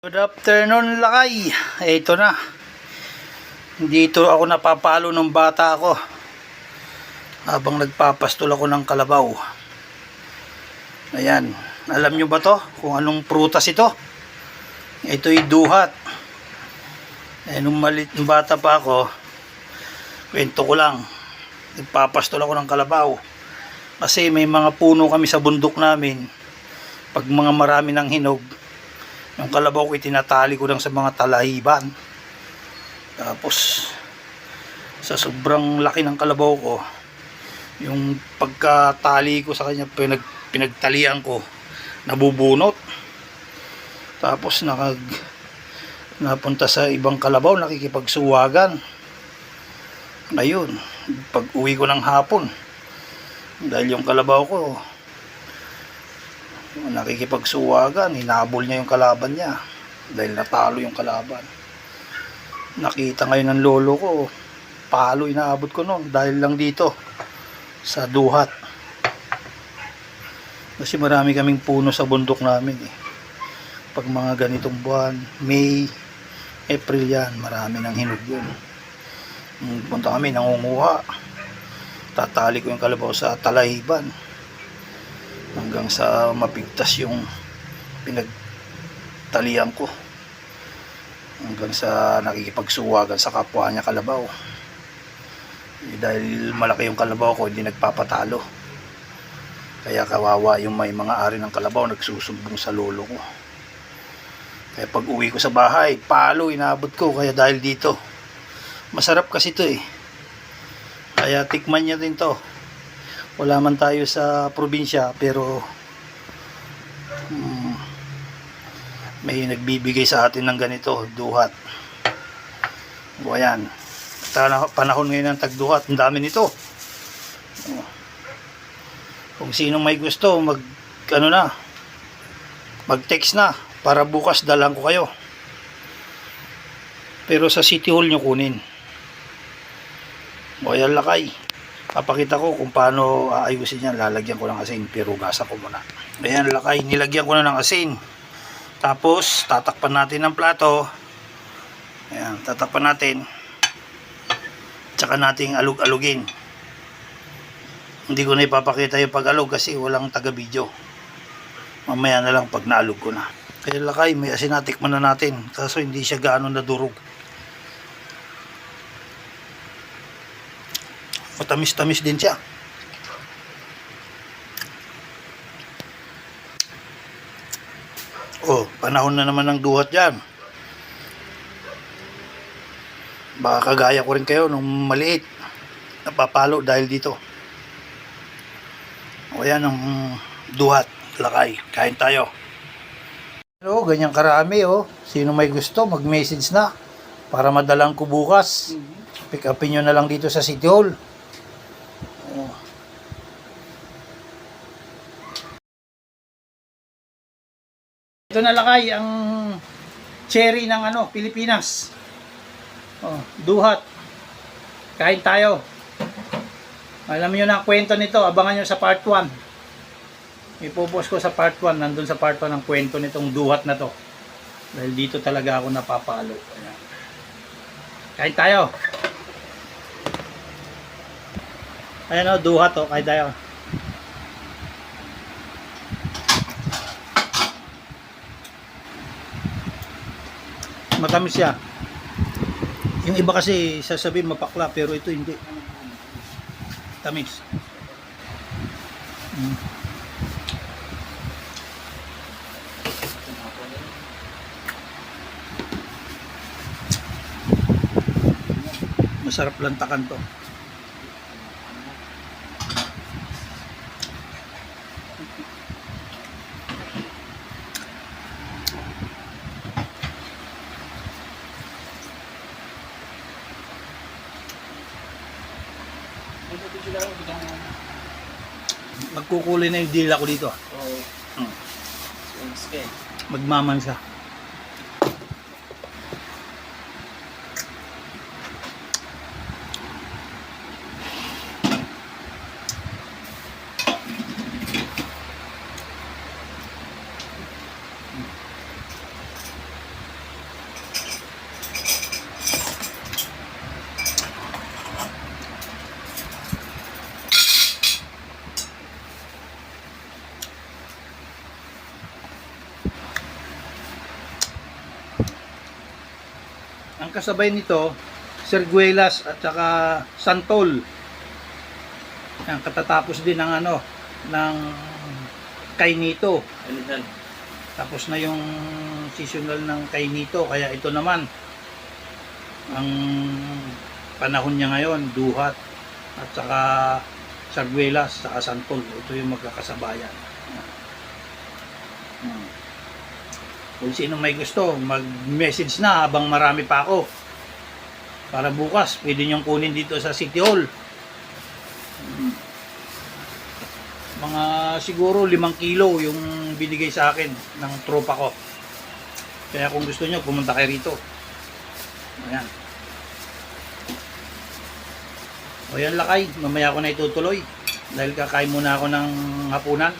Good afternoon, lakay. Ito na. Dito ako napapalo ng bata ako habang nagpapastol ako ng kalabaw. Ayan. Alam nyo ba to? Kung anong prutas ito? Ito'y duhat. Nung malit ng bata pa ako, kwento ko lang. Nagpapastol ako ng kalabaw. Kasi may mga puno kami sa bundok namin. Pag mga marami ng hinog, yung kalabaw ko itinatali ko lang sa mga talahiban. Tapos sa sobrang laki ng kalabaw ko, yung pagkatali ko sa kanya, pinagtalian ko, nabubunot. Tapos napunta sa ibang kalabaw, nakikipagsuwagan. Ayun, pag uwi ko ng hapon, dahil yung kalabaw ko nakikipagsuwagan, hinabol niya yung kalaban niya dahil natalo yung kalaban. Nakita ngayon ng lolo ko, palo inaabot ko noon dahil lang dito sa duhat. Kasi marami kaming puno sa bundok namin pag mga ganitong buwan, May, April, yan marami ng hinog yun. Punta kami, nangunguha, tatali ko yung kalabaw sa talahiban hanggang sa mapigtas yung pinagtalian ko, hanggang sa nakikipagsuwagan sa kapwa niya kalabaw. Dahil malaki yung kalabaw ko, hindi nagpapatalo, kaya kawawa yung may mga ari ng kalabaw, nagsusumbong sa lolo ko. Kaya pag uwi ko sa bahay, palo inaabot ko. Kaya dahil dito, masarap kasi ito kaya tikman niya din to. Wala man tayo sa probinsya, pero may nagbibigay sa atin ng ganito, duhat. O ayan, panahon ngayon ng tagduhat, ang dami nito. Kung sino may gusto, mag-text na para bukas dalang ko kayo. Pero sa City Hall nyo kunin. O ayan, lakay. Papakita ko kung paano aayusin yan. Lalagyan ko ng asin, pero gasa ko muna. Ayan, lakay, nilagyan ko na ng asin. Tapos tatakpan natin ng plato. Ayan, tatakpan natin. Tsaka nating alug-alugin. Hindi ko na ipapakita yung pag-alug kasi walang taga-video. Mamaya na lang pag naalug ko na. Kaya lakay, may asin, natikman na natin. Kaso hindi siya gaano nadurog. Matamis-tamis din siya. Panahon na naman ng duhat dyan. Baka kagaya ko rin kayo nung maliit, napapalo dahil dito. O yan ang duhat, lakay. Kain tayo. Hello, ganyan karami Sino may gusto, mag-message na para madalang ko bukas. Pick upin nyo na lang dito sa City Hall. Ito na, lakay, ang cherry ng Pilipinas. Duhat. Kain tayo. Alam niyo na ang kwento nito, abangan niyo sa part 1. Ipopost ko sa part 1, nandun sa part 1 ang kwento nitong duhat na to. Dahil dito talaga ako napapalo. Ayan. Kain tayo. Ayan duhat kain tayo. Matamis siya. Yung iba kasi sasabihin mapakla, pero ito hindi. Tamis. Masarap lantakan to. Magkukulay na yung dila ko dito. Magmamansa. Ang kasabay nito, Serguelas at saka Santol. Yan, katatapos din ng ano, ng Kainito. Alisan. Tapos na yung seasonal ng Kainito, kaya ito naman ang panahon niya ngayon, duhat at saka Sarguelas, saka Santol. Ito yung magkakasabayan. Kung sino may gusto, mag-message na habang marami pa ako. Para bukas, pwede niyong kunin dito sa City Hall. Mga siguro 5 kilo yung binigay sa akin ng tropa ko. Kaya kung gusto niyo, pumunta kayo rito. Ayan. O yan lakay, mamaya ko na itutuloy. Dahil kakain muna ako ng hapunan.